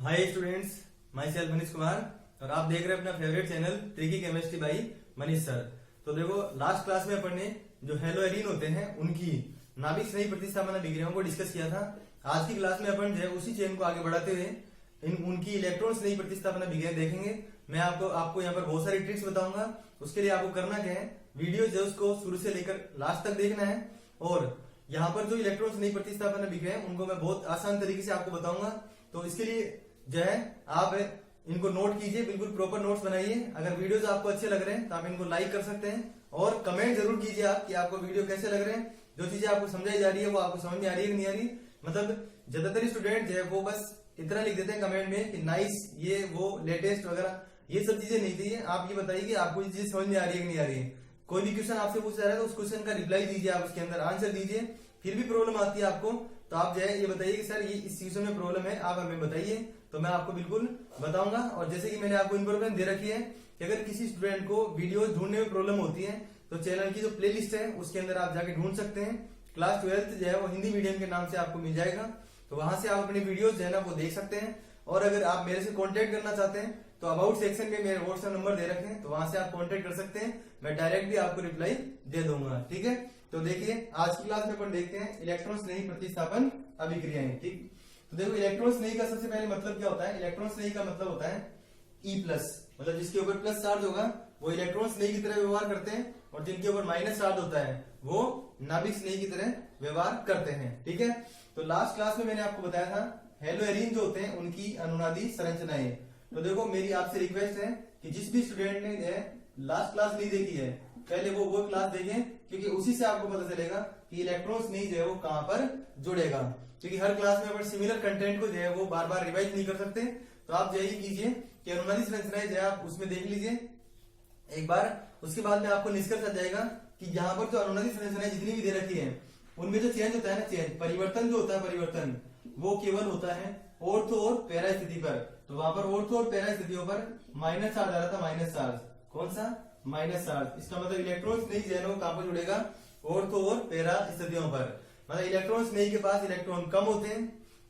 Hi students, my self Manish Kumar और आप देख रहे हैं अपना favourite channel tricky chemistry by Manish sir. तो देखो, लास्ट क्लास में अपन ने जो हेलोएरिन होते हैं उनकी नाभिक स्नेही प्रतिस्थापन अभिक्रियाओं को डिस्कस किया था। आज की क्लास में अपन जो है उसी चेन को आगे बढ़ाते हुए उनकी इलेक्ट्रॉन स्नेही प्रतिस्थापन अभिक्रिया देखेंगे। मैं आपको यहाँ पर बहुत सारी ट्रिक्स बताऊंगा। उसके लिए आपको करना क्या है, वीडियो जो उसको शुरू से लेकर लास्ट तक देखना है। और यहाँ पर जो इलेक्ट्रॉन स्नेही प्रतिस्थापन अभिक्रिया है उनको मैं बहुत आसान तरीके से आपको बताऊंगा। तो इसके लिए जो है आप इनको नोट कीजिए, बिल्कुल प्रॉपर नोट्स बनाइए। अगर वीडियोस आपको अच्छे लग रहे हैं तो आप इनको लाइक कर सकते हैं और कमेंट जरूर कीजिए आप कि आपको वीडियो कैसे लग रहे हैं। जो चीजें आपको समझाई जा रही है वो आपको समझ में आ रही है कि नहीं आ रही। मतलब ज्यादातर स्टूडेंट जो है वो बस इतना लिख देते हैं कमेंट में कि नाइस, ये वो लेटेस्ट वगैरह, ये सब चीजें नहीं चाहिए। आप ये बताइए कि आपको ये चीज समझ में आ रही है कि नहीं आ रही है। कोई भी क्वेश्चन आपसे पूछा जा रहा है तो उस क्वेश्चन का रिप्लाई दीजिए, आप उसके अंदर आंसर दीजिए। फिर भी प्रॉब्लम आती है आपको तो आप जो है ये बताइए कि सर ये इस क्वेश्चन में प्रॉब्लम है, आप हमें बताइए तो मैं आपको बिल्कुल बताऊंगा। और जैसे कि मैंने आपको इन्फॉर्मेशन दे रखी है कि अगर किसी स्टूडेंट को वीडियो ढूंढने में प्रॉब्लम होती है तो चैनल की जो प्लेलिस्ट है उसके अंदर आप जाके ढूंढ सकते हैं। क्लास 12 जो है वो हिंदी मीडियम के नाम से आपको मिल जाएगा, तो वहां से आप अपनी वीडियो जो है ना वो देख सकते हैं। और अगर आप मेरे से कॉन्टेक्ट करना चाहते हैं तो अबाउट सेक्शन में मेरे व्हाट्सएप नंबर दे रखे हैं, तो वहां से आप कॉन्टेक्ट कर सकते हैं। मैं डायरेक्ट भी आपको रिप्लाई दे दूंगा, ठीक है। तो देखिए, आज की क्लास में अपन देखते हैं इलेक्ट्रॉन स्नेही प्रतिस्थापन अभिक्रियाएं, ठीक। तो देखो, इलेक्ट्रॉन स्नेही का सबसे पहले मतलब क्या होता है। इलेक्ट्रॉन स्नेही का मतलब होता है E प्लस, मतलब जिसके ऊपर प्लस चार्ज होगा वो इलेक्ट्रॉन स्नेही की तरह व्यवहार करते हैं, और जिनके ऊपर माइनस चार्ज होता है वो नाभिक स्नेही की तरह व्यवहार करते हैं, ठीक है। तो लास्ट क्लास में मैंने आपको बताया था हेलोएरिन जो होते हैं उनकी अनुनादी संरचनाएं। तो देखो, मेरी आपसे रिक्वेस्ट है कि जिस भी स्टूडेंट ने लास्ट क्लास नहीं देखी है पहले वो क्लास देखें, क्योंकि उसी से आपको पता चलेगा कि इलेक्ट्रॉन स्नेही जो है वो कहां पर जुड़ेगा। क्योंकि हर क्लास में अपन सिमिलर कंटेंट को जो है वो बार बार रिवाइज नहीं कर सकते। तो आप जो यही कीजिए कि अनुनादी संरचनाएं जो है आप उसमें देख लीजिए एक बार। उसके बाद में आपको निष्कर्ष आ जाएगा कि यहाँ पर जो अनुनादी संरचनाएं जितनी भी दे रखी है उनमें जो चेंज होता है ना, चेंज परिवर्तन जो होता है, परिवर्तन वो केवल होता है ऑर्थो और पैरा स्थिति पर। तो वहां पर ऑर्थो और पैरा स्थितियों पर माइनस चार्ज आ रहा था, माइनस चार्ज, कौन सा, माइनस चार्ज। इसका मतलब इलेक्ट्रॉन स्नेही जो है वो कहां पर जुड़ेगा, ऑर्थो और पैरा स्थितियों पर। मतलब इलेक्ट्रॉन स्नेही के पास इलेक्ट्रॉन कम होते हैं,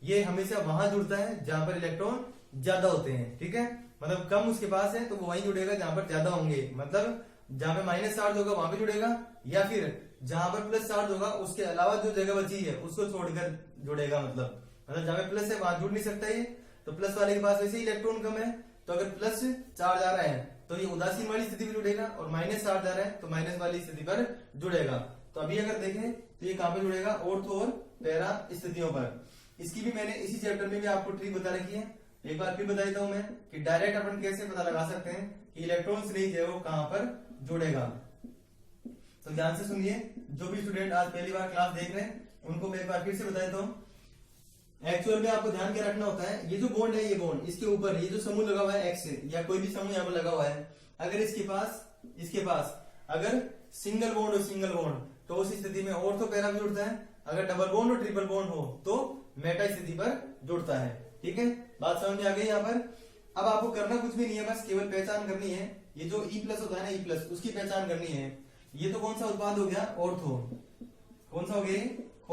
ये हमेशा वहां जुड़ता है जहां पर इलेक्ट्रॉन ज्यादा होते हैं, ठीक है। मतलब कम उसके पास है तो वो वहीं जुड़ेगा जहां पर ज्यादा होंगे। मतलब जहां पे माइनस चार्ज होगा वहां पे जुड़ेगा, या फिर जहां पर प्लस चार्ज होगा उसके अलावा जो जगह बची है उसको छोड़कर जुड़ेगा। मतलब जहां पे प्लस है वहां जुड़ नहीं सकता ये। तो प्लस वाले के पास वैसे ही इलेक्ट्रॉन कम है, तो अगर प्लस चार्ज आ रहा है तो ये उदासीन वाली स्थिति पर जुड़ेगा, और माइनस चार्ज आ रहा है तो माइनस वाली स्थिति पर जुड़ेगा। तो अभी अगर देखें तो ये कहां पर जुड़ेगा, ऑर्थो और पैरा स्थितियों पर। इसकी भी मैंने इसी चैप्टर में भी आपको ट्रिक बता रखी है। एक बार फिर बता देता हूं मैं कि डायरेक्ट अपन कैसे पता लगा सकते हैं कि इलेक्ट्रॉन स्नेही जो है वो कहां पर जुड़ेगा। तो ध्यान से सुनिए, जो भी स्टूडेंट आज पहली बार क्लास देख रहे हैं उनको मैं एक बार फिर से बता देता हूँ। एक्चुअल में आपको ध्यान क्या रखना होता है, ये जो बॉन्ड है, ये बॉन्ड इसके ऊपर ये जो समूह लगा हुआ है एक्स या कोई भी समूह यहाँ पर लगा हुआ है, अगर इसके पास अगर सिंगल बॉन्ड हो, सिंगल बॉन्ड, तो उस स्थिति में ऑर्थो पैरा भी जुड़ता है। अगर डबल बॉन्ड और ट्रिपल बॉन्ड हो तो मेटा स्थिति पर जुड़ता है, ठीक है। बात समझ में आ गई यहाँ पर। अब आपको करना कुछ भी नहीं है, बस केवल पहचान करनी है। ये जो E प्लस होता है ना, E प्लस, उसकी पहचान करनी है। ये तो कौन सा उत्पाद हो गया, ऑर्थो। कौन सा हो गया,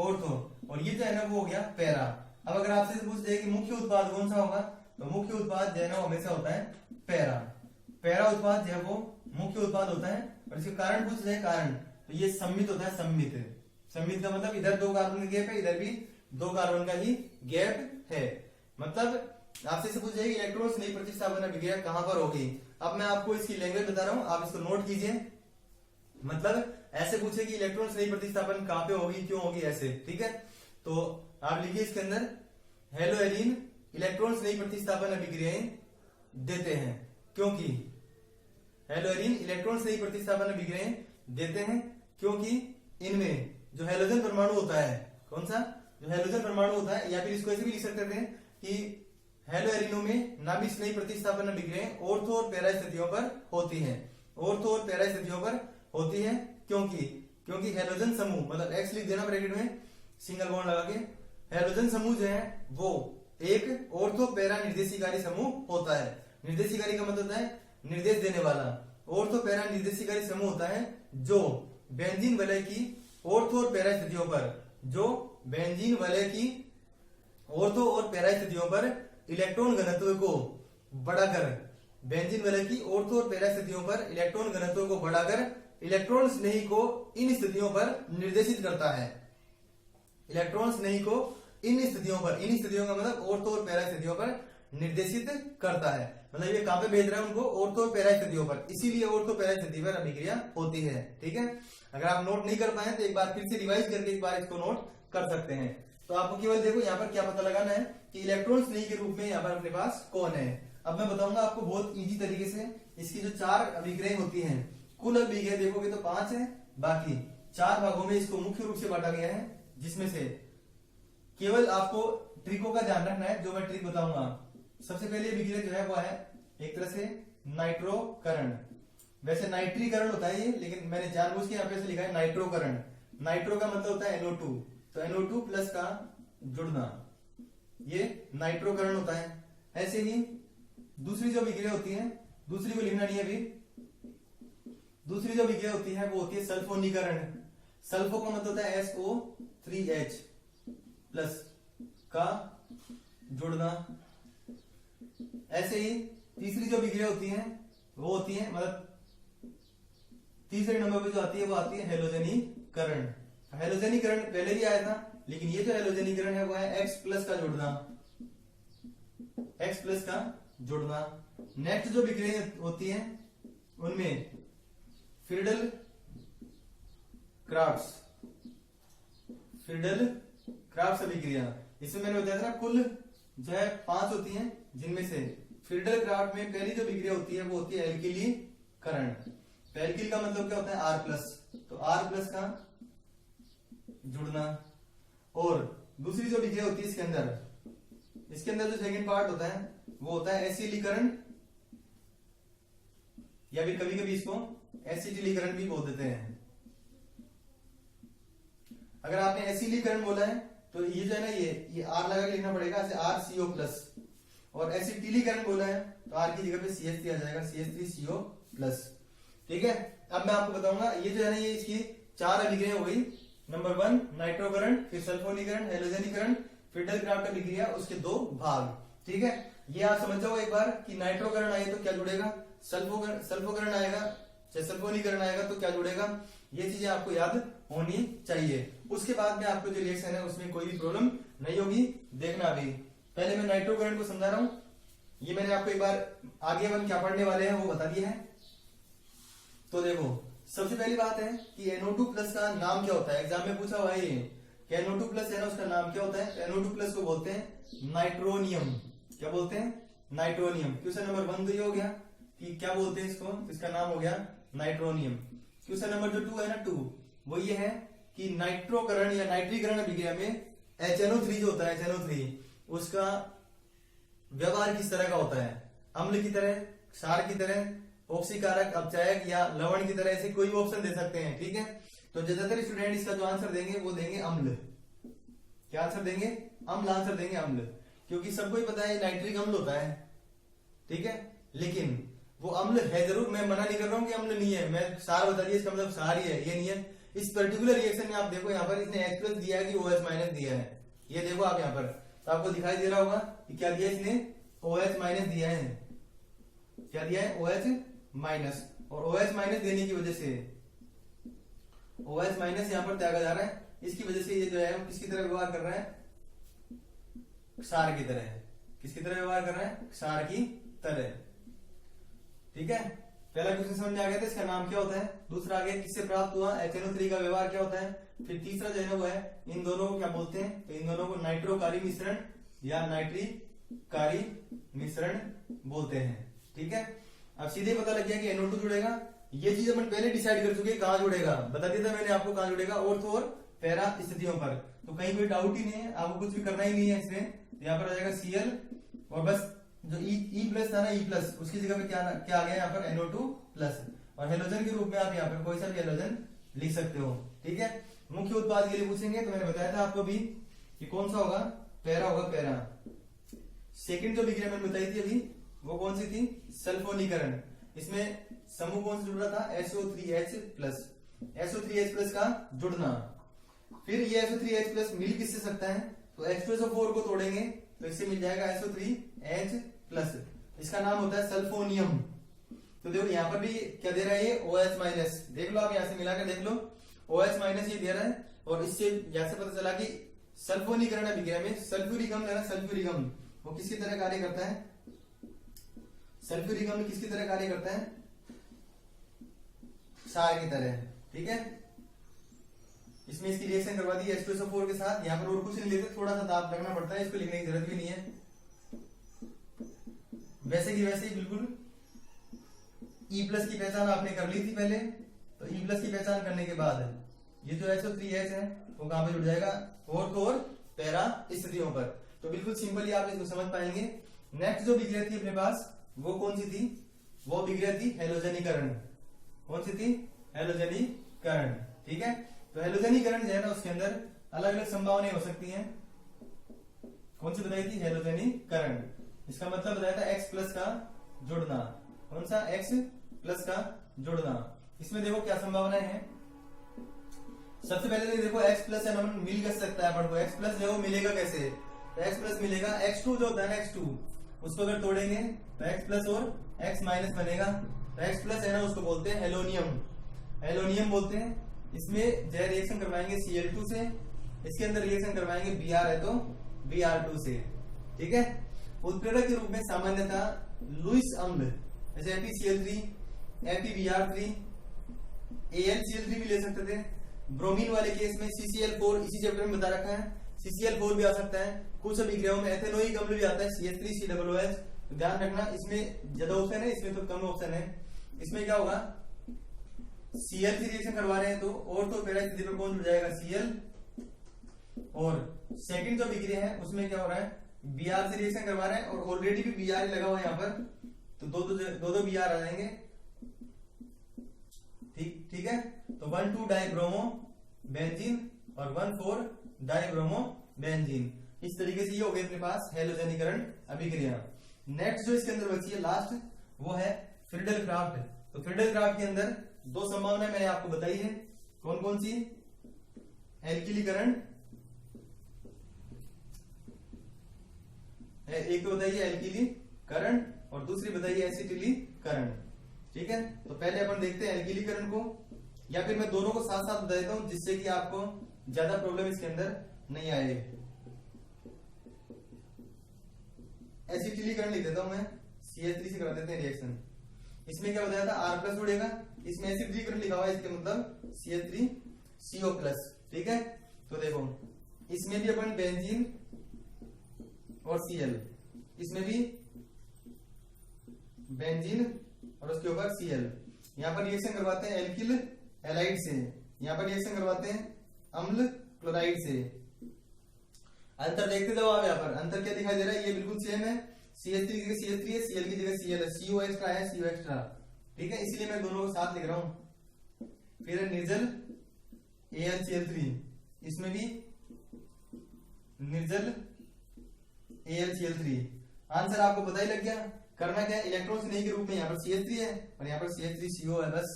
ऑर्थो। और ये जो है ना वो हो गया पैरा। अब अगर आपसे पूछ दे कि मुख्य उत्पाद कौन सा होगा, तो मुख्य उत्पाद जो है ना हमेशा होता है पैरा। पैरा उत्पाद जो है वो मुख्य उत्पाद होता है। और इसके कारण पूछ जाए कारण, तो ये सम्मित होता है, सम्मित। सम्मित का मतलब इधर 2 कार्बन का गैप है, इधर भी 2 कार्बन का ही गैप है। मतलब आपसे से पूछ जाएगी इलेक्ट्रॉन स्नेही प्रतिस्थापन अभिक्रिया कहां पर होगी। अब मैं आपको इसकी लैंग्वेज बता रहा हूं, आप इसको नोट कीजिए। मतलब ऐसे पूछे कि इलेक्ट्रॉन स्नेही प्रतिस्थापन कहां पे होगी, क्यों होगी, ऐसे, ठीक है। तो आप लिखिए इसके अंदर, हेलोएरिन इलेक्ट्रॉन स्नेही प्रतिस्थापन अभिक्रियाएं देते हैं क्योंकि हेलोएरिन इलेक्ट्रॉन स्नेही प्रतिस्थापन अभिक्रियाएं देते हैं क्योंकि इनमें जो हेलोजन परमाणु होता है, कौन सा, जो हेलोजन परमाणु होता है, या फिर इसको ऐसे भी लिख सकते थे कि हेलोएरिनों में नाभिक स्नेही प्रतिस्थापन अभिक्रियाएं ऑर्थो और पैरा स्थितियों पर होती हैं। ऑर्थो और पैरा स्थितियों पर होती है क्योंकि हेलोजन समूह, मतलब एक्स लिख देना ब्रैकेट में सिंगल बॉन्ड लगा के, हेलोजन समूह जो है वो एक ऑर्थो पैरा निर्देशिकारी समूह होता है। निर्देशिकारी का मतलब होता है निर्देश देने वाला। ऑर्थो पैरा निर्देशिकारी समूह होता है जो बेंजीन वलय की ऑर्थो और पैरा स्थितियों पर, जो बेंजीन वलय की ऑर्थो और पैरा स्थितियों पर इलेक्ट्रॉन घनत्व को बढ़ाकर बेंजीन वलय की ऑर्थो और पैरा स्थितियों पर इलेक्ट्रॉन घनत्व को बढ़ाकर इलेक्ट्रॉन स्नेही को इन स्थितियों पर निर्देशित करता है। इलेक्ट्रॉन स्नेही को इन स्थितियों का मतलब ऑर्थो और पैरा स्थितियों पर निर्देशित करता है। मतलब ये कहां पे भेज रहा है उनको, ऑर्थो और पैरा स्थितियों पर, इसीलिए ऑर्थो पैरा स्थिति पर अभिक्रिया होती है। ठीक है, अगर आप नोट नहीं कर पाए तो एक बार फिर से रिवाइज करके एक बार इसको नोट कर सकते हैं। तो आपको केवल देखो यहाँ पर क्या पता लगाना है कि इलेक्ट्रॉन स्नेही के रूप में यहाँ पर अपने पास कौन है। अब मैं बताऊंगा आपको बहुत इजी तरीके से। इसकी जो 4 अभिक्रियाएं होती हैं, कुल अभिक्रिया देखोगे तो 5 है, बाकी 4 भागों में इसको मुख्य रूप से बांटा गया है, जिसमें से केवल आपको ट्रिकों का ध्यान रखना है, जो मैं ट्रिक बताऊंगा। सबसे पहले अभिक्रिया जो है वो है एक तरह से नाइट्रोकरण। वैसे नाइट्रीकरण होता है ये, लेकिन मैंने जानबूझ के यहाँ पे से लिखा है नाइट्रोकरण। नाइट्रो का मतलब होता है NO2, तो NO2 प्लस का जुड़ना, ये नाइट्रोकरण होता है। ऐसे ही दूसरी जो अभिक्रिया होती है, दूसरी को लिखना नहीं है अभी। दूसरी जो अभिक्रिया होती है वो होती है सल्फोनीकरण। सल्फो का मतलब होता है SO3H प्लस का जुड़ना। ऐसे ही तीसरी जो अभिक्रिया होती है वो होती है, मतलब तीसरे नंबर पे जो आती है वो आती है हेलोजनीकरण। हेलोजनीकरण पहले भी आया था, लेकिन ये जो हेलोजनीकरण है वो है X प्लस का जुड़ना, X प्लस का जुड़ना। नेक्स्ट जो अभिक्रिया होती है उनमें फ्रीडल क्राफ्ट्स अभिक्रिया। इसमें मैंने बताया था कुल जो है 5 होती हैं, जिनमें से फ्रीडल क्राफ्ट में पहली जो अभिक्रिया होती है वो होती है एल्किलीकरण। तो एल्किल का मतलब क्या होता है R+, तो R+ का जुड़ना। और दूसरी जो अभिक्रिया होती है इसके अंदर जो सेकंड पार्ट होता है वो होता है एसिलीकरण, या फिर कभी कभी इसको एसिटिलीकरण भी बोल देते हैं। अगर आपने एसिलीकरण बोला है तो ये जो है ना, ये R लगा के लिखना पड़ेगा, ऐसे RCO+। और एसिटिलीकरण बोला है तो R की जगह पे CH दिया जाएगा, CH3CO+। ठीक है, अब मैं आपको बताऊंगा ये जो है ना, ये इसकी 4 अभिक्रिया हो गई। नंबर 1 नाइट्रोकरण, फिर सल्फोनीकरण, हेलोजनीकरण, फ्रीडल क्राफ्ट अभिक्रिया, उसके 2 भाग। ठीक है, ये आप समझ जाओ एक बार कि नाइट्रोकरण आए तो क्या जुड़ेगा, सल्फोकरण आएगा, सल्फोनीकरण आएगा तो क्या जुड़ेगा। ये चीजें आपको याद होनी चाहिए। उसके बाद में आपको जो रिएक्शन है उसमें कोई भी प्रॉब्लम नहीं होगी। देखना, अभी पहले मैं नाइट्रोकरण को समझा रहा हूं। ये मैंने आपको एक बार आगे अपन क्या पढ़ने वाले हैं वो बता दिया है। तो देखो, सबसे पहली बात है कि NO2+ का नाम क्या होता है। एग्जाम में पूछा हुआ है ये कि NO2+ है ना, उसका नाम क्या होता है। NO2+ को बोलते हैं नाइट्रोनियम। क्या बोलते हैं, नाइट्रोनियम। क्वेश्चन नंबर 1 तो ये हो गया कि क्या बोलते हैं इसको, इसका नाम हो गया नाइट्रोनियम। क्वेश्चन नंबर जो 2 है ना, 2 वो ये है कि नाइट्रोकरण या नाइट्रीकरण अभिक्रिया में HNO3 जो होता है, HNO3 उसका व्यवहार किस तरह का होता है। अम्ल की तरह, क्षार की तरह, ऑक्सीकारक, अपचायक या लवण की तरह, ऐसे कोई भी ऑप्शन दे सकते हैं। ठीक है, तो ज्यादातर स्टूडेंट इसका जो आंसर देंगे वो देंगे अम्ल। क्या आंसर देंगे, अम्ल आंसर देंगे, अम्ल। क्योंकि सबको ही पता है नाइट्रिक अम्ल होता है। ठीक है, लेकिन वो अम्ल है जरूर, मैं मना नहीं कर रहा हूं कि अम्ल नहीं है, मैं क्षार बता दिया, इसका मतलब क्षार ही है, ये नहीं है। इस पर्टिकुलर रिएक्शन में आप देखो यहाँ पर इसने H+ दिया है कि OH- दिया है। ये देखो आप यहाँ पर, तो आपको दिखाई दे रहा होगा कि क्या दिया इसने, OH- दिया है। क्या दिया है, OH-। और OH- देने की वजह से OH- यहाँ पर त्यागा जा रहा है। इसकी वजह से ये जो है किसकी तरह व्यवहार कर रहा है, क्षार की तरह। किसकी तरह व्यवहार कर रहा है, क्षार की तरह। ठीक है, पहला क्वेश्चन समझ में आ गया था, इसका नाम क्या होता है। दूसरा आगे किससे प्राप्त हुआ, HNO3 का व्यवहार क्या होता है। फिर तीसरा जो है वो है इन दोनों को क्या बोलते हैं, तो इन दोनों को नाइट्रोकारी मिश्रण या नाइट्रीकारी मिश्रण बोलते हैं। ठीक है, अब सीधे पता लग गया कि NO2 जुड़ेगा। ये चीज अपन पहले डिसाइड कर चुके हैं कहां जुड़ेगा, बता दिया था मैंने आपको कहां जुड़ेगा, ऑर्थो और पैरा स्थितियों पर। तो कहीं कोई डाउट ही नहीं है, आपको कुछ भी करना ही नहीं है इसमें। यहाँ पर आ जाएगा Cl, और बस जो E+ था ना, E+, उसकी जगह पे क्या आ गया यहाँ पर NO2+। और हेलोजन के रूप में आप यहाँ पर कोई सा भी हेलोजन लिख सकते हो। ठीक है, मुख्य उत्पाद के लिए पूछेंगे तो मैंने बताया था आपको भी कि कौन सा होगा, पैरा होगा, पैरा। सेकंड जो अभिक्रिया मैंने बताई थी अभी, वो कौन सी थी, सल्फोनीकरण। इसमें समूह कौन से जुड़ रहा था, SO3H+। SO3H+ का जुड़ना। फिर ये SO3H+ मिल किससे सकता है, तो H2SO4 को तोड़ेंगे तो इससे मिल जाएगा SO3H+। इसका नाम होता है सल्फोनियम। तो देखो यहाँ पर भी क्या दे रहा है ये OH-, देख लो आप यहाँ से मिलाकर देख लो, OH- ये दे रहा है। और इससे यहाँ से पता चला कि सल्फोनीकरण अभिक्रिया में सल्फ्यूरिक अम्ल है ना, सल्फ्यूरिक अम्ल वो किसकी तरह कार्य करता है, सल्फ्यूरिक अम्ल किसकी तरह कार्य करता है, क्षार की तरह। ठीक है, इसमें इसकी रिएक्शन करवा दी H2SO4 के साथ। यहाँ पर और कुछ नहीं लेते, थोड़ा सा दाब लगना पड़ता है, इसको लिखने की जरूरत भी नहीं है, वैसे की वैसे ही बिल्कुल। E+ की पहचान आपने कर ली थी पहले, तो E+ की पहचान करने के बाद ये जो SO3H है वो कहां पे जुड़ जाएगा, ऑर्थो और पैरा स्थितियों पर। तो बिल्कुल सिंपली आप इसको समझ पाएंगे। नेक्स्ट जो विक्रिया थी अपने पास वो कौन सी थी, वो विक्रिया थी हैलोजनीकरण। कौन सी थी, हैलोजनीकरण। ठीक है, तो हैलोजनीकरण जो है ना उसके अंदर अलग अलग संभावनाएं हो सकती हैं। कौन सी बताई थी, हैलोजनीकरण। इसका मतलब बताया था X+ का जुड़ना। कौन सा, X+ का जुड़ना। इसमें देखो क्या संभावनाएं हैं। सबसे पहले तो देखो X+ है, मिल कर सकता है अपन को। X+ जो मिलेगा कैसे, तो X+ मिलेगा, X2 जो होता है ना, X2 उसको अगर तोड़ेंगे तो X+ और X- बनेगा। तो X+ है ना उसको बोलते हैं हेलोनियम, हेलोनियम बोलते हैं। इसमें जो रिएक्शन करवाएंगे Cl2 से, इसके अंदर रिएक्शन करवाएंगे Br है तो Br2 से। ठीक है, उत्प्रेरक के रूप में सामान्यतः लुईस अम्ल जैसे FeCl3, FeBr3, AlCl3 भी ले सकते थे। ब्रोमीन वाले केस में CCl4 इसी चैप्टर में बता रखा है, CCl4 भी आ सकता है। कुछ अभिक्रियाओं में एथेनोइक अम्ल भी आता है, CH3COOH। ध्यान रखना, इसमें ज्यादा ऑप्शन है, इसमें तो कम ऑप्शन है। इसमें क्या होगा, Cl की रिएक्शन करवा रहे हैं तो ऑर्थो पैरा स्थिति पर कौन जुड़ जाएगा, Cl। और सेकंड जो विक्रिया है उसमें क्या हो रहा है, Br से रिएक्शन करवा रहे हैं और ऑलरेडी भी Br लगा हुआ है यहाँ पर, तो दो Br आ जाएंगे। ठीक है, तो 1,2 डाइब्रोमो बेंजीन और 1,4 डाइब्रोमो बेंजीन। इस तरीके से ये हो गए अपने पास हैलोजनीकरण अभिक्रिया। नेक्स्ट जो इसके अंदर बची है लास्ट, वो है फ्रीडल-क्राफ्ट। तो फ्रीडल-क्राफ्ट के अंदर दो संभावनाएं मैंने आपको बताई है। कौन कौन सी, एल्किलीकरण, एक तो बताइए एल्किलीकरण और दूसरी बताइए एसिटिलीकरण। ठीक है, तो पहले अपन देखते हैं एल्किलीकरण को, या फिर मैं दोनों को साथ साथ बता देता हूं जिससे कि आपको ज्यादा प्रॉब्लम इसके अंदर नहीं आए। एसिटिलीकरण लिख देता हूं मैं, CH3 से करा देते हैं रिएक्शन। इसमें क्या बताया था, R+ उड़ेगा, इसमें एसिटिलीकरण लिखा हुआ है, इसके मतलब CH3CO+। ठीक है, तो देखो इसमें भी अपन बेंजीन और Cl, इसमें भी बेंजीन और उसके ऊपर Cl। यहाँ पर रिएक्शन करवाते हैं एल्किल हैलाइड से, यहाँ पर रिएक्शन करवाते हैं अम्ल क्लोराइड से। अंतर देखते जाओ आप, यहाँ पर अंतर क्या दिखाई दे रहा है, ये बिल्कुल सेम है। CH3 की जगह CH3 है, Cl की जगह Cl है, CO एक्स्ट्रा है, CO एक्स्ट्रा। ठीक है, इसलिए मैं दोनों को साथ लिख रहा हूं। फिर है निर्जल AlCl3, इसमें भी निर्जल AlCl3। आंसर आपको पता ही लग गया। करना क्या है, इलेक्ट्रॉन स्नेही के रूप में यहाँ पर CH3 है और यहाँ पर CH3CO है, बस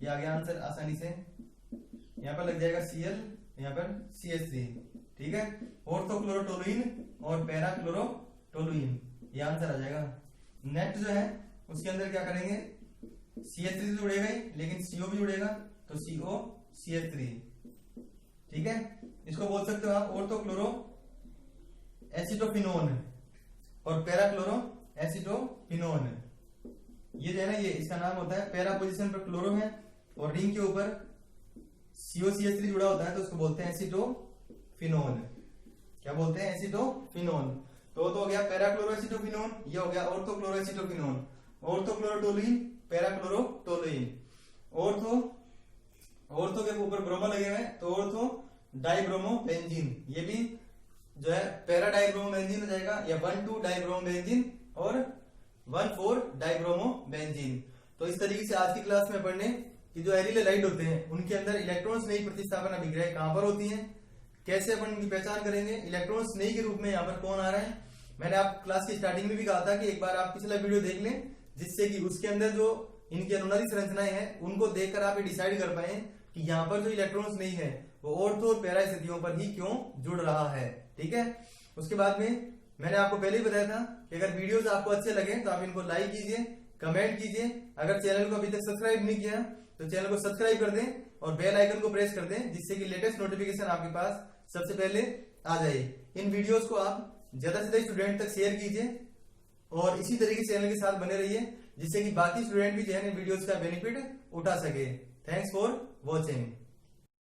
ये आ गया आंसर आसानी से। यहाँ पर लग जाएगा Cl, यहाँ पर CH3। ठीक है, ऑर्थोक्लोरोटोलुइन और पैराक्लोरोटोलुइन, ये आंसर आ जाएगा। नेक्स्ट जो है उसके अंदर क्या करेंगे, CH3 से जुड़ेगा ही, लेकिन CO भी जुड़ेगा, तो CO CH3। ठीक है, इसको बोल सकते हो आप ऑर्थोक्लोरो एसिटोफिनोन और पैराक्लोरो एसिटोफिनोन। ये जो है ना, ये इसका नाम होता है, पैरा पोजीशन पर क्लोरो है और रिंग के ऊपर COCH3 जुड़ा होता है, तो उसको बोलते हैं एसिटोफिनोन। क्या बोलते हैं, एसिटोफिनोन। तो हो गया पैराक्लोरो एसिटोफिनोन, ये हो गया ऑर्थोक्लोरो एसिटोफिनोन। ऑर्थोक्लोरोटोलुइन, पैराक्लोरोटोलुइन। ऑर्थो के ऊपर ब्रोमो लगे हुए हैं, तो ऑर्थो डाइब्रोमो बेंजीन, ये भी जो है पैरा डाइब्रोमो बेंजीन हो जाएगा, या 1,2 डाइब्रोमो बेंजीन और 1,4 डाइब्रोमो बेंजीन। तो इस तरीके से आज की क्लास में पढ़ने कि जो एरिल हैलाइड होते हैं उनके अंदर इलेक्ट्रॉन स्नेही प्रतिस्थापन अभिक्रियाएं कहां पर होती हैं, कैसे अपन इनकी पहचान करेंगे, इलेक्ट्रॉन स्नेही के रूप में यहाँ पर कौन आ रहा है। मैंने आप क्लास की स्टार्टिंग में भी कहा था कि एक बार आप पिछला वीडियो देख लें, जिससे कि उसके अंदर जो इनकी अनुनादी संरचनाएं हैं उनको देखकर आप ये डिसाइड कर पाए कि यहाँ पर जो इलेक्ट्रॉन स्नेही है वो ऑर्थो और पैरा स्थितियों पर ही क्यों जुड़ रहा है। ठीक है, उसके बाद में मैंने आपको पहले ही बताया था कि अगर वीडियोस आपको अच्छे लगे तो आप इनको लाइक कीजिए, कमेंट कीजिए। अगर चैनल को अभी तक सब्सक्राइब नहीं किया तो चैनल को सब्सक्राइब कर दें और बेल आइकन को प्रेस कर दें, जिससे कि लेटेस्ट नोटिफिकेशन आपके पास सबसे पहले आ जाए। इन वीडियोस को आप ज्यादा से ज्यादा स्टूडेंट तक शेयर कीजिए और इसी तरीके से चैनल के साथ बने रहिए, जिससे कि बाकी स्टूडेंट भी जो है वीडियोस का बेनिफिट उठा सके। Thanks for watching.